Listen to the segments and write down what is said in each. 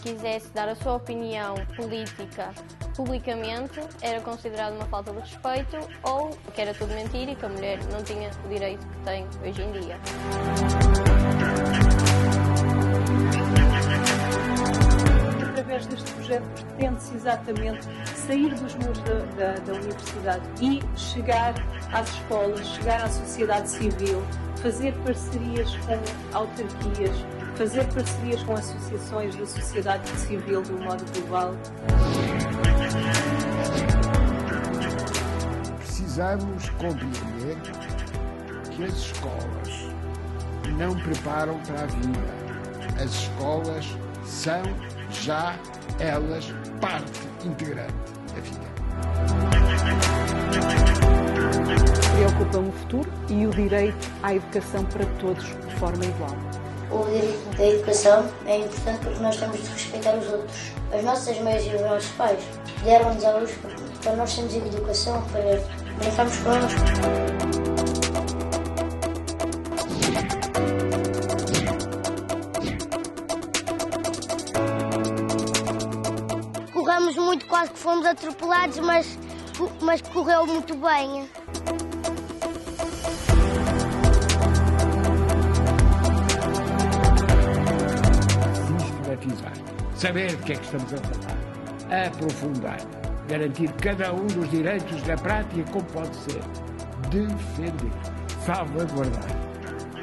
quisesse dar a sua opinião política publicamente, era considerado uma falta de respeito ou que era tudo mentira e que a mulher não tinha o direito que tem hoje em dia. Através deste projeto pretende-se exatamente sair dos muros da universidade e chegar às escolas, chegar à sociedade civil, fazer parcerias com autarquias, fazer parcerias com associações da sociedade civil de um modo global. Precisamos compreender que as escolas não preparam para a vida. As escolas são já elas parte integrante da vida. Preocupa-me o futuro e o direito à educação para todos de forma igual. O direito da educação é importante porque nós temos de respeitar os outros. As nossas mães e os nossos pais deram-nos a luz para nós termos educação, para brincarmos connosco. Corremos muito, quase que fomos atropelados, mas correu muito bem. Sistematizar, saber de que é que estamos a falar, aprofundar, garantir cada um dos direitos da prática como pode ser, defender, salvaguardar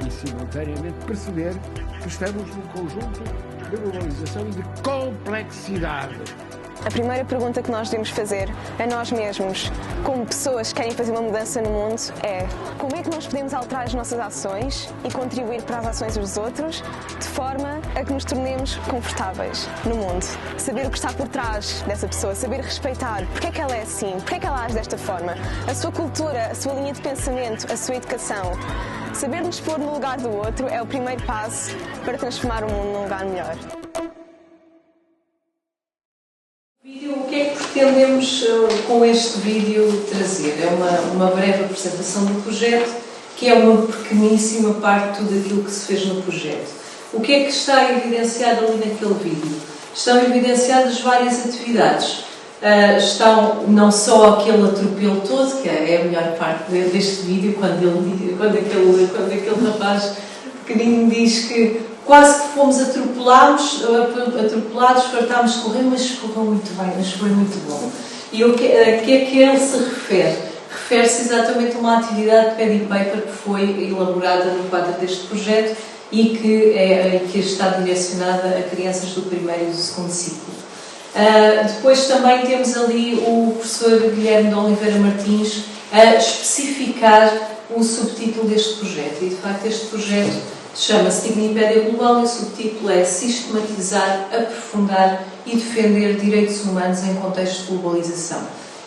e simultaneamente perceber que estamos num conjunto de globalização e de complexidade. A primeira pergunta que nós devemos fazer a nós mesmos, como pessoas que querem fazer uma mudança no mundo, é como é que nós podemos alterar as nossas ações e contribuir para as ações dos outros de forma a que nos tornemos confortáveis no mundo. Saber o que está por trás dessa pessoa, saber respeitar porque é que ela é assim, porque é que ela age desta forma, a sua cultura, a sua linha de pensamento, a sua educação. Saber nos pôr no lugar do outro é o primeiro passo para transformar o mundo num lugar melhor. O que é que pretendemos com este vídeo trazer? É uma breve apresentação do projeto, que é uma pequeníssima parte de tudo aquilo que se fez no projeto. O que é que está evidenciado ali naquele vídeo? Estão evidenciadas várias atividades. Estão não só aquele atropelo todo, que é a melhor parte deste vídeo, quando aquele rapaz pequenino diz que quase que fomos atropelados, fartámos de correr, mas correu muito bem, mas foi muito bom. E o que é que ele se refere? Refere-se exatamente a uma atividade de Paddy Paper que foi elaborada no quadro deste projeto e que está direcionada a crianças do primeiro e do segundo ciclo. Depois também temos ali o professor Guilherme de Oliveira Martins a especificar o subtítulo deste projeto. E de facto este projeto chama-se Dignipédia Global e o subtítulo é Sistematizar, Aprofundar e Defender Direitos Humanos em Contexto de Globalização.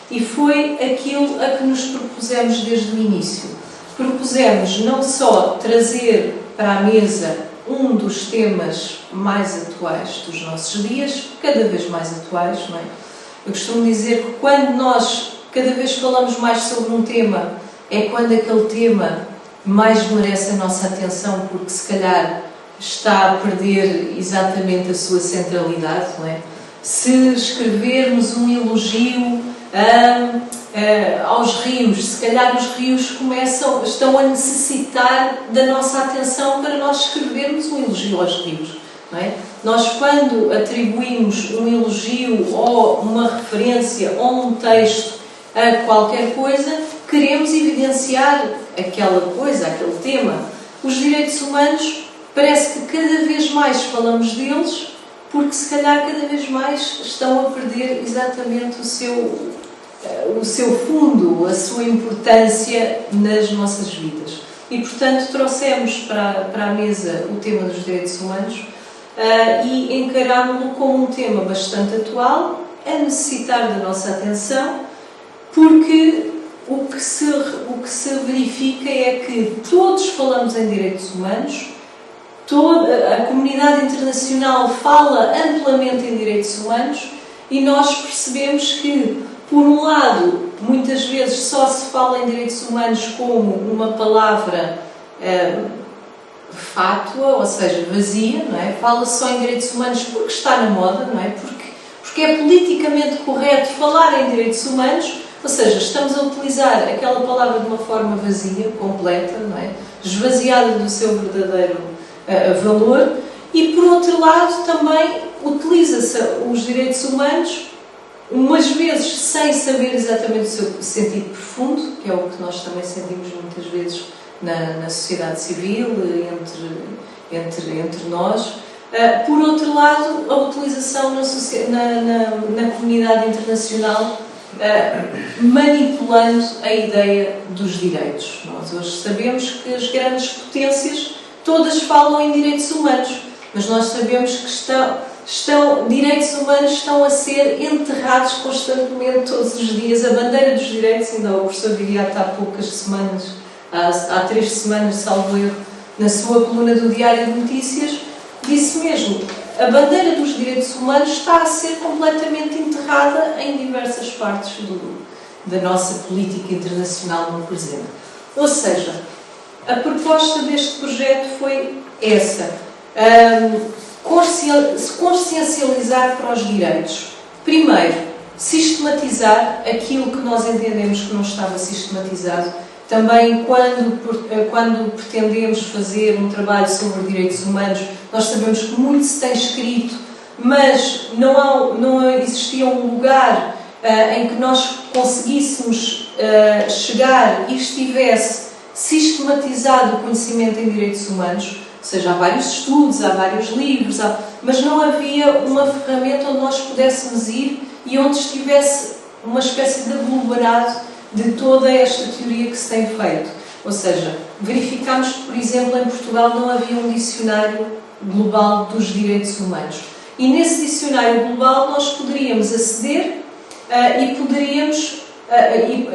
E foi aquilo a que nos propusemos desde o início. Propusemos não só trazer para a mesa um dos temas mais atuais dos nossos dias, cada vez mais atuais, não é? Eu costumo dizer que quando nós cada vez falamos mais sobre um tema, é quando aquele tema mais merece a nossa atenção, porque se calhar está a perder exatamente a sua centralidade, não é? Se escrevermos um elogio aos rios, se calhar os rios estão a necessitar da nossa atenção para nós escrevermos um elogio aos rios, não é? Nós, quando atribuímos um elogio ou uma referência ou um texto a qualquer coisa, queremos evidenciar aquela coisa, aquele tema. Os direitos humanos, parece que cada vez mais falamos deles, porque se calhar cada vez mais estão a perder exatamente o seu fundo, a sua importância nas nossas vidas. E, portanto, trouxemos para a mesa o tema dos direitos humanos e encarámos-lo como um tema bastante atual, a necessitar da nossa atenção, porque o que se verifica é que todos falamos em direitos humanos, toda a comunidade internacional fala amplamente em direitos humanos e nós percebemos que, por um lado, muitas vezes só se fala em direitos humanos como uma palavra fátua, ou seja, vazia, não é? Fala só em direitos humanos porque está na moda, não é? Porque é politicamente correto falar em direitos humanos, ou seja, estamos a utilizar aquela palavra de uma forma vazia, completa, não é? Esvaziada do seu verdadeiro valor, e por outro lado também utiliza-se os direitos humanos umas vezes sem saber exatamente o seu sentido profundo, que é o que nós também sentimos muitas vezes na sociedade civil, entre nós. Por outro lado, a utilização na comunidade internacional, manipulando a ideia dos direitos. Nós hoje sabemos que as grandes potências todas falam em direitos humanos, mas nós sabemos que direitos humanos estão a ser enterrados constantemente todos os dias. A bandeira dos direitos, ainda o professor Viriato há poucas semanas, há 3 semanas, salvo erro, na sua coluna do Diário de Notícias, disse mesmo, a bandeira dos direitos humanos está a ser completamente enterrada em diversas partes da nossa política internacional no presente. Ou seja, a proposta deste projeto foi essa, consciencializar para os direitos. Primeiro, sistematizar aquilo que nós entendemos que não estava sistematizado. Também, quando pretendemos fazer um trabalho sobre direitos humanos, nós sabemos que muito se tem escrito, mas não existia um lugar em que nós conseguíssemos chegar e estivesse sistematizado o conhecimento em direitos humanos. Ou seja, há vários estudos, há vários livros, mas não havia uma ferramenta onde nós pudéssemos ir e onde estivesse uma espécie de aglomerado de toda esta teoria que se tem feito. Ou seja, verificámos que, por exemplo, em Portugal não havia um dicionário global dos direitos humanos. E nesse dicionário global nós poderíamos aceder e poderíamos,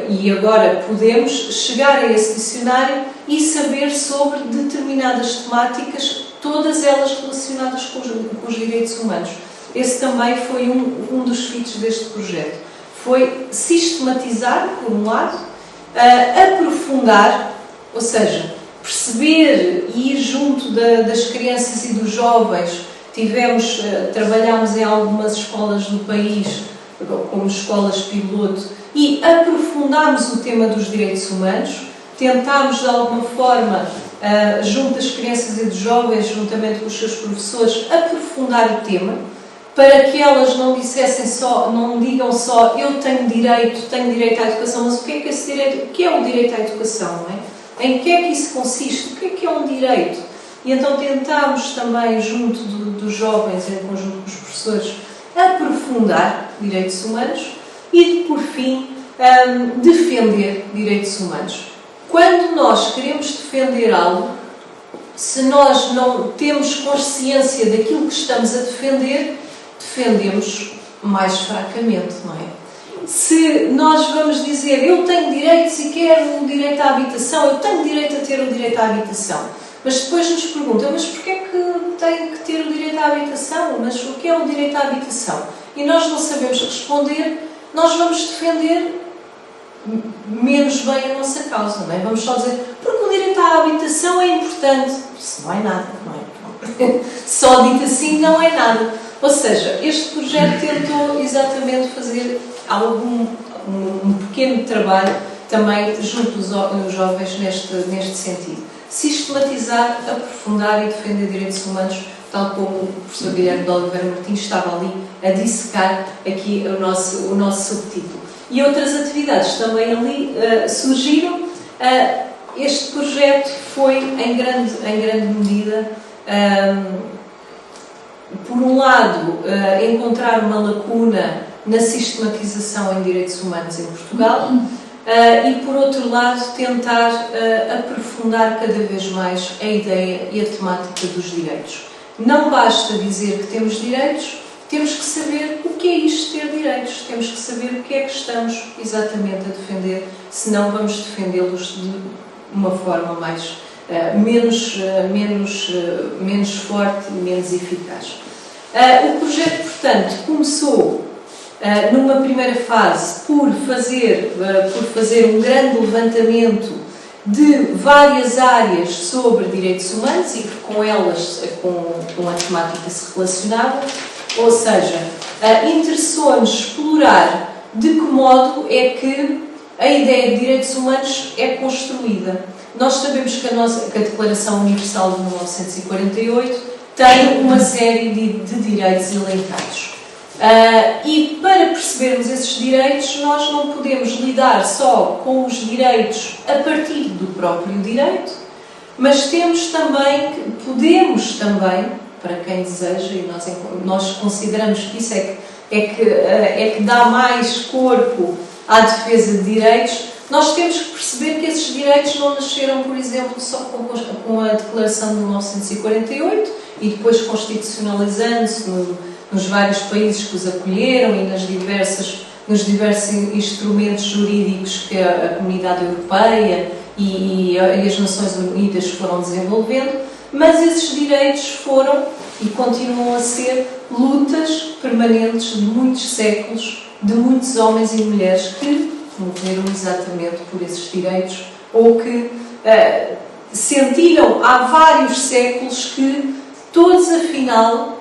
e agora podemos, chegar a esse dicionário e saber sobre determinadas temáticas, todas elas relacionadas com os direitos humanos. Esse também foi um dos feitos deste projeto. Foi sistematizar, por um lado, aprofundar, ou seja, perceber e ir junto das crianças e dos jovens. Trabalhámos em algumas escolas do país, como escolas piloto, e aprofundámos o tema dos direitos humanos. Tentámos, de alguma forma, junto das crianças e dos jovens, juntamente com os seus professores, aprofundar o tema, para que elas não digam só eu tenho direito à educação, mas o que é que esse direito, o que é o direito à educação, não é? Em que é que isso consiste? O que é um direito? E então tentámos também, junto dos jovens, em conjunto com os professores, aprofundar direitos humanos e, por fim, defender direitos humanos. Quando nós queremos defender algo, se nós não temos consciência daquilo que estamos a defender, defendemos mais fracamente, não é? Se nós vamos dizer, eu tenho direitos e quero o direito à habitação, eu tenho direito a ter o direito à habitação, mas depois nos perguntam, mas porquê é que tenho que ter o direito à habitação? Mas o que é o direito à habitação? E nós não sabemos responder, nós vamos defender menos bem a nossa causa, não é? Vamos só dizer, porque o direito à habitação é importante. Isso não é nada, não é? Só dito assim não é nada. Ou seja, este projeto tentou exatamente fazer um pequeno trabalho também junto dos jovens neste sentido. Sistematizar, aprofundar e defender direitos humanos, tal como o professor Guilherme de Oliveira Martins estava ali a dissecar aqui o nosso subtítulo. E outras atividades também ali surgiram. Este projeto foi, em grande medida, por um lado, encontrar uma lacuna na sistematização em direitos humanos em Portugal e, por outro lado, tentar aprofundar cada vez mais a ideia e a temática dos direitos. Não basta dizer que temos direitos, temos que saber o que é isto ter direitos, temos que saber o que é que estamos exatamente a defender, senão vamos defendê-los de uma forma menos forte e menos eficaz. O projeto, portanto, começou numa primeira fase por fazer um grande levantamento de várias áreas sobre direitos humanos e que com elas, com a temática se relacionava, ou seja, interessou-nos explorar de que modo é que a ideia de direitos humanos é construída. Nós sabemos que a Declaração Universal de 1948 tem uma série de direitos elencados. E para percebermos esses direitos, nós não podemos lidar só com os direitos a partir do próprio direito, mas podemos também, para quem deseja, e nós consideramos que isso é que dá mais corpo à defesa de direitos, nós temos que perceber que esses direitos não nasceram, por exemplo, só com a Declaração de 1948 e depois constitucionalizando-se nos vários países que os acolheram e nos diversos instrumentos jurídicos que a Comunidade Europeia e as Nações Unidas foram desenvolvendo, mas esses direitos foram e continuam a ser lutas permanentes de muitos séculos, de muitos homens e mulheres que morreram exatamente por esses direitos ou que sentiram há vários séculos que todos, afinal,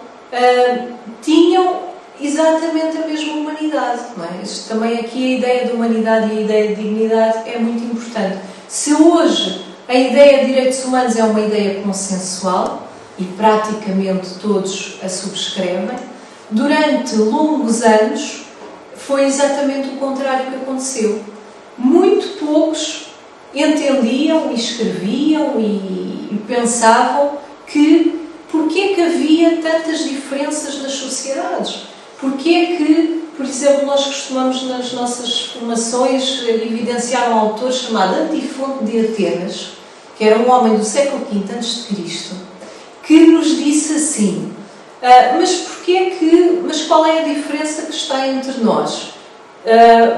tinham exatamente a mesma humanidade. Não é? Também aqui a ideia de humanidade e a ideia de dignidade é muito importante. Se hoje a ideia de direitos humanos é uma ideia consensual e praticamente todos a subscrevem, durante longos anos foi exatamente o contrário que aconteceu. Muito poucos entendiam e escreviam e pensavam que porquê que havia tantas diferenças nas sociedades? Porquê que, por exemplo, nós costumamos nas nossas formações evidenciar um autor chamado Antifonte de Atenas, que era um homem do século V a.C., que nos disse assim: mas qual é a diferença que está entre nós?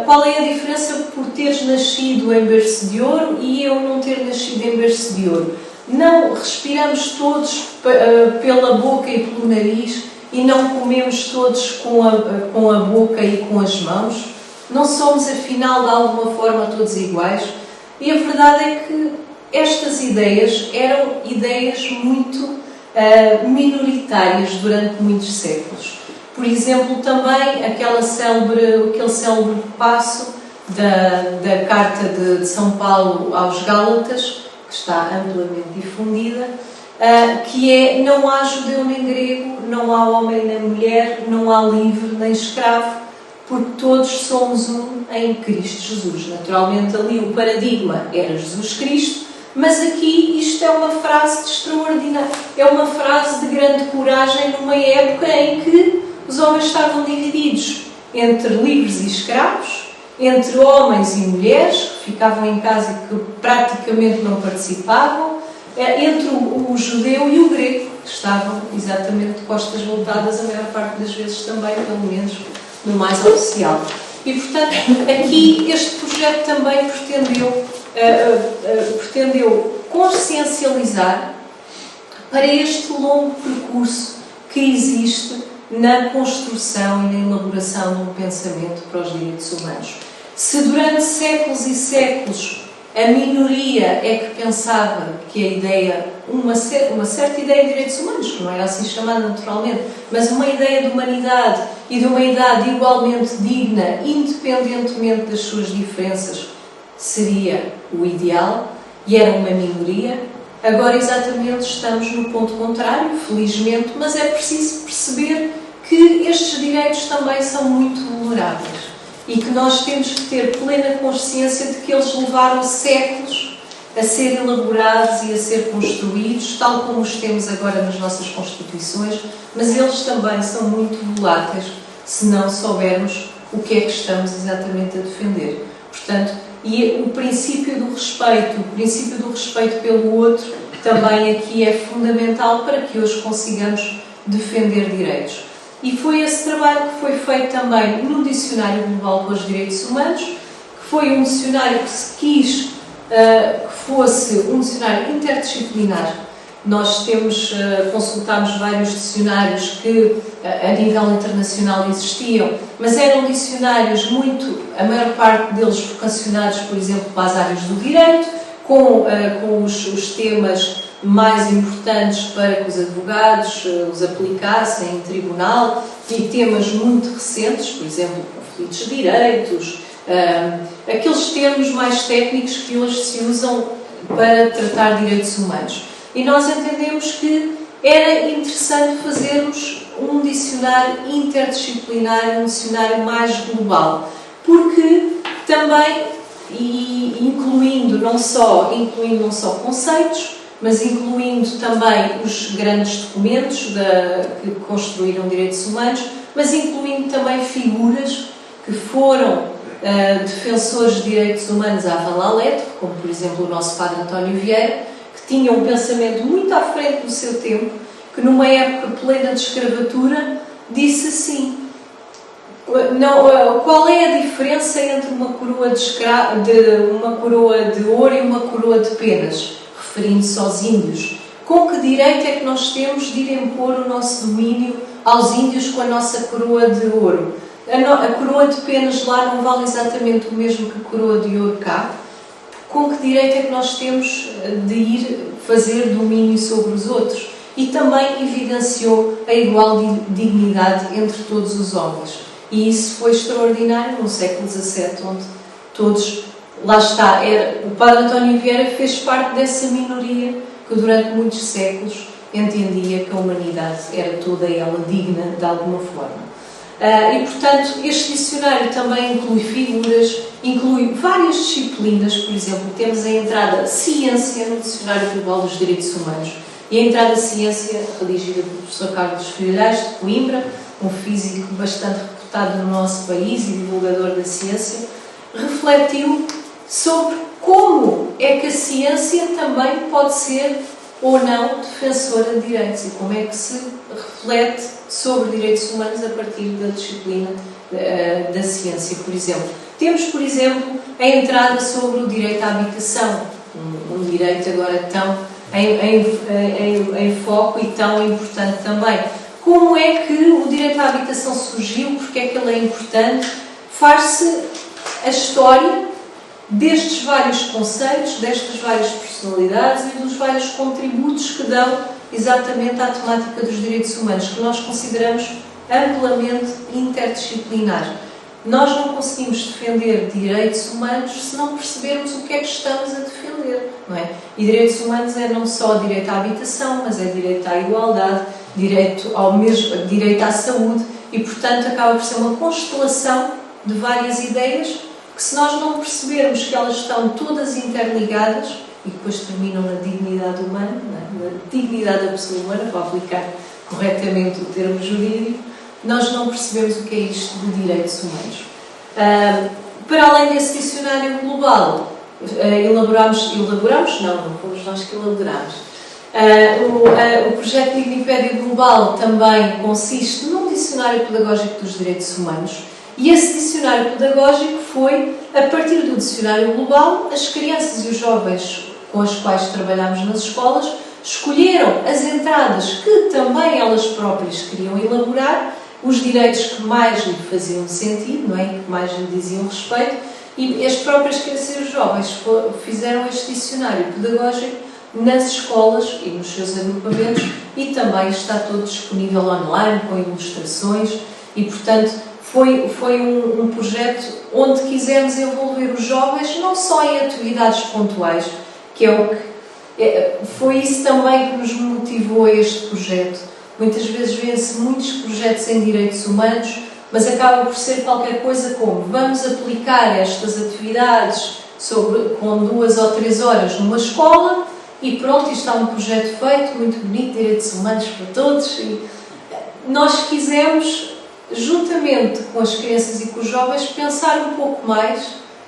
Qual é a diferença por teres nascido em berço de ouro e eu não ter nascido em berço de ouro? Não respiramos todos pela boca e pelo nariz e não comemos todos com a boca e com as mãos? Não somos, afinal, de alguma forma, todos iguais? E a verdade é que estas ideias eram ideias muito minoritárias durante muitos séculos. Por exemplo, também aquele célebre passo da Carta de São Paulo aos Gálatas, que está amplamente difundida, que é: não há judeu nem grego, não há homem nem mulher, não há livre nem escravo, porque todos somos um em Cristo Jesus. Naturalmente ali o paradigma era Jesus Cristo, mas aqui isto é uma frase extraordinária, é uma frase de grande coragem numa época em que os homens estavam divididos entre livres e escravos, entre homens e mulheres, que ficavam em casa e que praticamente não participavam, entre o judeu e o grego, que estavam exatamente de costas voltadas, a maior parte das vezes também, pelo menos no mais oficial. E, portanto, aqui este projeto também pretendeu consciencializar para este longo percurso que existe na construção e na elaboração de um pensamento para os direitos humanos. Se durante séculos e séculos a minoria é que pensava que a ideia, uma certa ideia de direitos humanos, que não era assim chamada naturalmente, mas uma ideia de humanidade e de uma idade igualmente digna, independentemente das suas diferenças, seria o ideal, e era uma minoria, agora exatamente estamos no ponto contrário, felizmente, mas é preciso perceber que estes direitos também são muito vulneráveis e que nós temos que ter plena consciência de que eles levaram séculos a ser elaborados e a ser construídos, tal como os temos agora nas nossas constituições, mas eles também são muito voláteis se não soubermos o que é que estamos exatamente a defender. Portanto, e o princípio do respeito pelo outro, também aqui é fundamental para que hoje consigamos defender direitos. E foi esse trabalho que foi feito também no Dicionário Global para os Direitos Humanos, que foi um dicionário que se quis que fosse um dicionário interdisciplinar. Nós consultámos vários dicionários que a nível internacional existiam, mas eram dicionários a maior parte deles vocacionados, por exemplo, para as áreas do direito, com os temas mais importantes para que os advogados os aplicassem em tribunal e temas muito recentes, por exemplo, conflitos de direitos, aqueles termos mais técnicos que hoje se usam para tratar direitos humanos. E nós entendemos que era interessante fazermos um dicionário interdisciplinar, um dicionário mais global, porque também, incluindo não só conceitos, mas incluindo também os grandes documentos que construíram direitos humanos, mas incluindo também figuras que foram defensores de direitos humanos à vala letra, como por exemplo o nosso padre António Vieira, que tinha um pensamento muito à frente do seu tempo, que numa época plena de escravatura disse assim: qual é a diferença entre uma coroa de ouro e uma coroa de penas? Referindo-se aos índios. Com que direito é que nós temos de ir impor o nosso domínio aos índios com a nossa coroa de ouro? A coroa de penas lá não vale exatamente o mesmo que a coroa de ouro cá? Com que direito é que nós temos de ir fazer domínio sobre os outros? E também evidenciou a igual dignidade entre todos os homens. E isso foi extraordinário no século XVII, onde todos, lá está, o padre António Vieira fez parte dessa minoria que durante muitos séculos entendia que a humanidade era toda ela digna de alguma forma. E, portanto, este dicionário também inclui figuras, inclui várias disciplinas. Por exemplo, temos a entrada ciência no Dicionário Global dos Direitos Humanos e a entrada ciência redigida pelo professor Carlos Filhais de Coimbra, um físico bastante reputado no nosso país e divulgador da ciência, refletiu sobre como é que a ciência também pode ser ou não defensora de direitos e como é que se reflete sobre direitos humanos a partir da disciplina da ciência, por exemplo. Temos, por exemplo, a entrada sobre o direito à habitação, um direito agora tão em foco e tão importante também. Como é que o direito à habitação surgiu, porque é que ele é importante? Faz-se a história destes vários conceitos, destas várias personalidades e dos vários contributos que dão exatamente à temática dos direitos humanos, que nós consideramos amplamente interdisciplinar. Nós não conseguimos defender direitos humanos se não percebermos o que é que estamos a defender, não é? E direitos humanos é não só direito à habitação, mas é direito à igualdade, direito à saúde e, portanto, acaba por ser uma constelação de várias ideias que, se nós não percebermos que elas estão todas interligadas e depois terminam na dignidade humana, na dignidade da pessoa humana, para aplicar corretamente o termo jurídico, nós não percebemos o que é isto de direitos humanos. Para além desse dicionário global, elaboramos, não fomos nós que elaborámos. O projeto Dignipédia Global também consiste num dicionário pedagógico dos direitos humanos e esse dicionário pedagógico foi, a partir do dicionário global, as crianças e os jovens com as quais trabalhamos nas escolas escolheram as entradas que também elas próprias queriam elaborar, os direitos que mais lhe faziam sentido, não é? Que mais lhe diziam respeito, e as próprias crianças e os jovens fizeram este dicionário pedagógico nas escolas e nos seus agrupamentos e também está todo disponível online com ilustrações e, portanto, foi um projeto onde quisemos envolver os jovens não só em atividades pontuais, que é o que foi isso também que nos motivou a este projeto. Muitas vezes vê-se muitos projetos em direitos humanos, mas acaba por ser qualquer coisa como vamos aplicar estas atividades com 2 ou 3 horas numa escola e pronto, isto está um projeto feito, muito bonito, direitos humanos para todos. E nós quisemos, juntamente com as crianças e com os jovens, pensar um pouco mais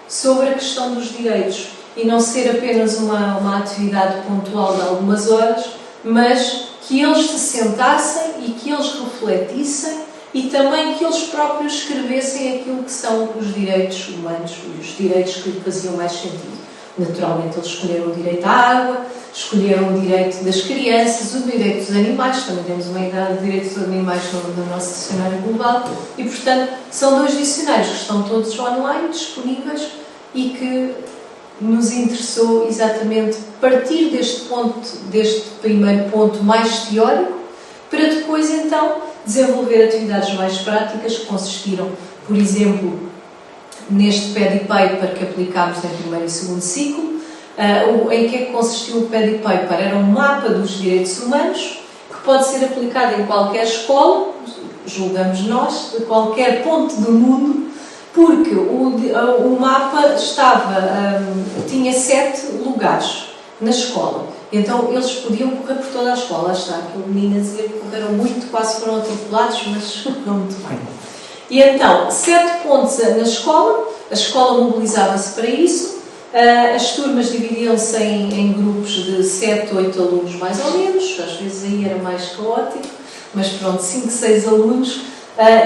sobre a questão dos direitos e não ser apenas uma atividade pontual de algumas horas, mas que eles se sentassem e que eles refletissem e também que eles próprios escrevessem aquilo que são os direitos humanos e os direitos que lhe faziam mais sentido. Naturalmente, eles escolheram o direito à água, escolheram o direito das crianças, o direito dos animais, também temos uma ideia de direitos dos animais no nosso dicionário global e, portanto, são 2 dicionários que estão todos online, disponíveis e que nos interessou exatamente partir deste primeiro ponto mais teórico, para depois então desenvolver atividades mais práticas que consistiram, por exemplo, neste Paddy Paper que aplicámos em primeiro e segundo ciclo. Em que é que consistiu o Paddy Paper? Era um mapa dos direitos humanos que pode ser aplicado em qualquer escola, julgamos nós, de qualquer ponto do mundo, porque o mapa tinha 7 lugares na escola. Então eles podiam correr por toda a escola. Lá está, aquele menino a dizer que correram muito, quase foram atropelados, mas não muito bem. E então, 7 pontos na escola, a escola mobilizava-se para isso, as turmas dividiam-se em grupos de 7, 8 alunos mais ou menos, às vezes aí era mais caótico, mas pronto, 5, 6 alunos,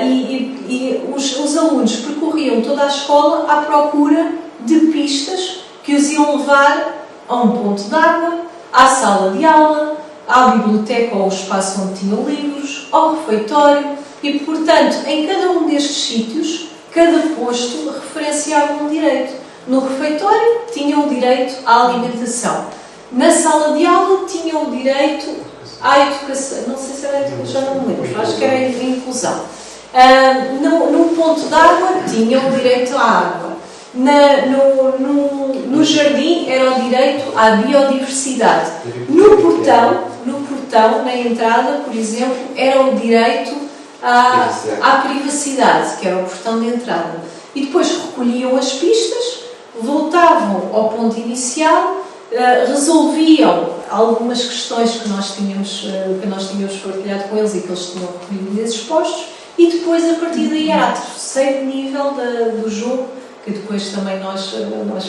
e os alunos percorriam toda a escola à procura de pistas que os iam levar a um ponto de água, à sala de aula, à biblioteca ou ao espaço onde tinham livros, ao refeitório, e portanto, em cada um destes sítios, cada posto referenciava um direito. No refeitório, tinham o direito à alimentação. Na sala de aula, tinham o direito à educação. Não sei se era educação, já não me lembro, acho que era a inclusão. No ponto de água, tinham o direito à água. No jardim, era o direito à biodiversidade. No portão, na entrada, por exemplo, era o direito à privacidade, que era o portão de entrada. E depois recolhiam as pistas, voltavam ao ponto inicial, resolviam algumas questões que nós tínhamos partilhado com eles e que eles tinham recolhido nesses postos, e depois, a partir daí, era o terceiro nível do jogo, que depois também nós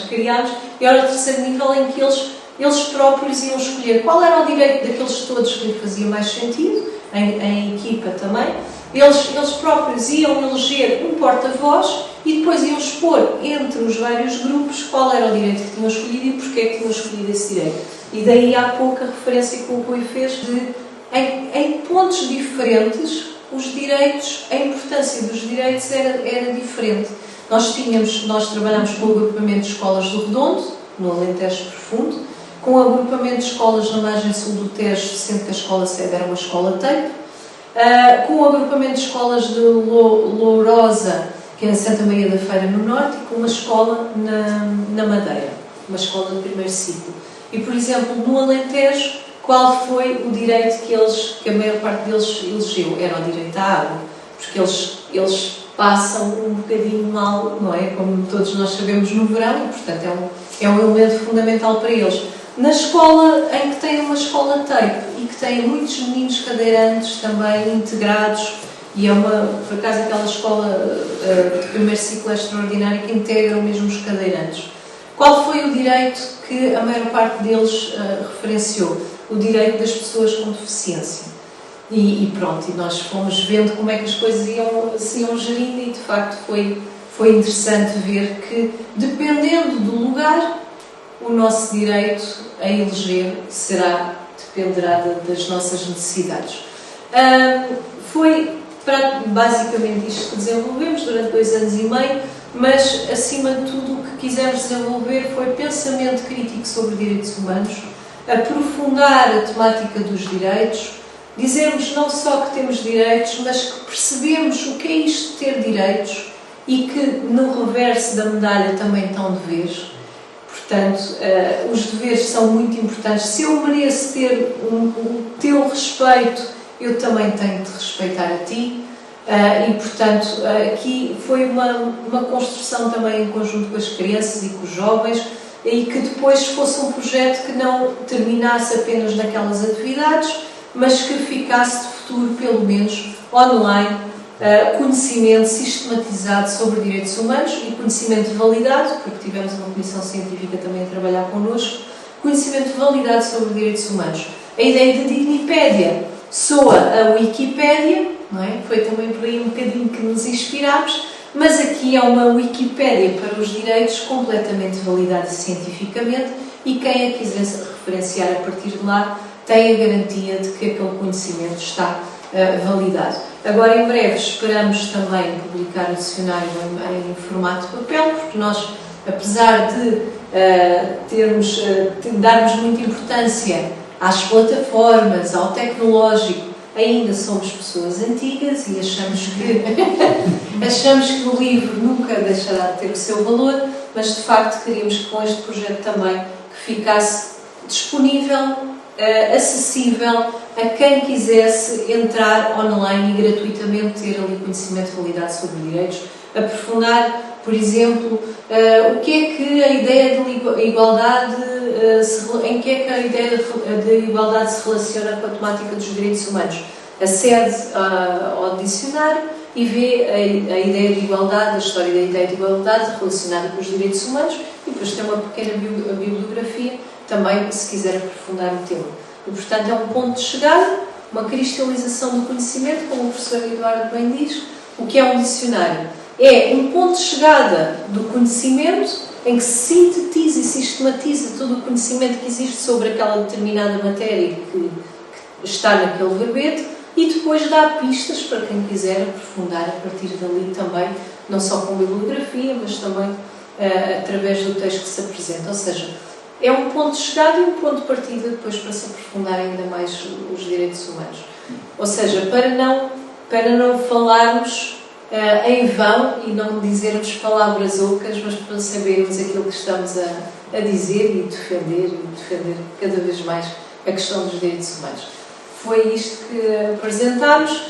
criámos, e era o terceiro nível em que eles próprios iam escolher qual era o direito daqueles todos que lhe fazia mais sentido, em equipa também. Eles próprios iam eleger um porta-voz e depois iam expor entre os vários grupos qual era o direito que tinham escolhido e porque é que tinham escolhido esse direito. E daí há pouca referência que o Rui fez em pontos diferentes, os direitos, a importância dos direitos era diferente. Nós trabalhamos com o agrupamento de escolas do Redondo, no Alentejo Profundo, com o agrupamento de escolas na margem sul do Tejo, sendo que a escola sede era uma escola TEIP, com o agrupamento de escolas de Lourosa, que é em Santa Maria da Feira, no Norte, e com uma escola na Madeira, uma escola de primeiro ciclo. E, por exemplo, no Alentejo, qual foi o direito que a maior parte deles elegeu? Era o direito à água, porque eles passam um bocadinho mal, não é? Como todos nós sabemos, no verão, e, portanto, é um elemento fundamental para eles. Na escola, em que tem uma escola TEIP e que tem muitos meninos cadeirantes também integrados, e por acaso aquela escola de primeiro ciclo é extraordinária, que integram mesmo os cadeirantes. Qual foi o direito que a maior parte deles referenciou? O direito das pessoas com deficiência. E pronto, e nós fomos vendo como é que as coisas se iam gerindo, e de facto foi interessante ver que, dependendo do lugar, o nosso direito a eleger dependerá das nossas necessidades. Foi basicamente isto que desenvolvemos durante 2 anos e meio, mas acima de tudo o que quisemos desenvolver foi pensamento crítico sobre direitos humanos, aprofundar a temática dos direitos, dizermos não só que temos direitos, mas que percebemos o que é isto de ter direitos e que no reverso da medalha também estão deveres. Portanto, os deveres são muito importantes. Se eu mereço ter o teu respeito, eu também tenho de respeitar a ti. E, portanto, aqui foi uma construção também em conjunto com as crianças e com os jovens, e que depois fosse um projeto que não terminasse apenas naquelas atividades, mas que ficasse de futuro, pelo menos, online, conhecimento sistematizado sobre direitos humanos e conhecimento validado, porque tivemos uma comissão científica também a trabalhar connosco, conhecimento validado sobre direitos humanos. A ideia de Dignipédia soa a Wikipédia, não é? Foi também por aí um bocadinho que nos inspirámos, mas aqui é uma Wikipédia para os direitos completamente validada cientificamente, e quem a quiser referenciar a partir de lá tem a garantia de que aquele conhecimento está validado. Agora, em breve, esperamos também publicar o dicionário em formato de papel, porque nós apesar de darmos muita importância às plataformas, ao tecnológico, ainda somos pessoas antigas e achamos que o livro nunca deixará de ter o seu valor, mas de facto queríamos que com este projeto também que ficasse disponível, acessível a quem quisesse entrar online e gratuitamente ter ali conhecimento validado sobre direitos, aprofundar, por exemplo, o que é que a ideia de igualdade, em que é que a ideia de igualdade se relaciona com a temática dos direitos humanos. Acede ao dicionário e vê a ideia de igualdade, a história da ideia de igualdade relacionada com os direitos humanos e depois tem uma pequena bibliografia também, se quiser aprofundar o tema. E, portanto, é um ponto de chegada, uma cristalização do conhecimento, como o professor Eduardo bem diz. O que é um dicionário? É um ponto de chegada do conhecimento em que se sintetiza e sistematiza todo o conhecimento que existe sobre aquela determinada matéria que está naquele verbete e depois dá pistas para quem quiser aprofundar a partir dali também, não só com bibliografia, mas também através do texto que se apresenta. Ou seja, é um ponto de chegada e um ponto de partida depois para se aprofundar ainda mais os direitos humanos. Ou seja, para não falarmos em vão e não dizermos palavras ocas, mas para sabermos aquilo que estamos a dizer e defender cada vez mais a questão dos direitos humanos. Foi isto que apresentámos.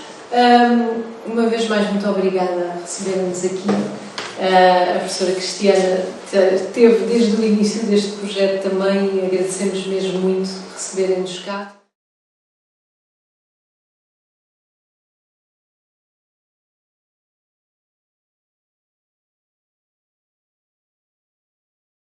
Uma vez mais, muito obrigada a recebermos aqui. A professora Cristiana esteve desde o início deste projeto também e agradecemos mesmo muito receberem-nos cá.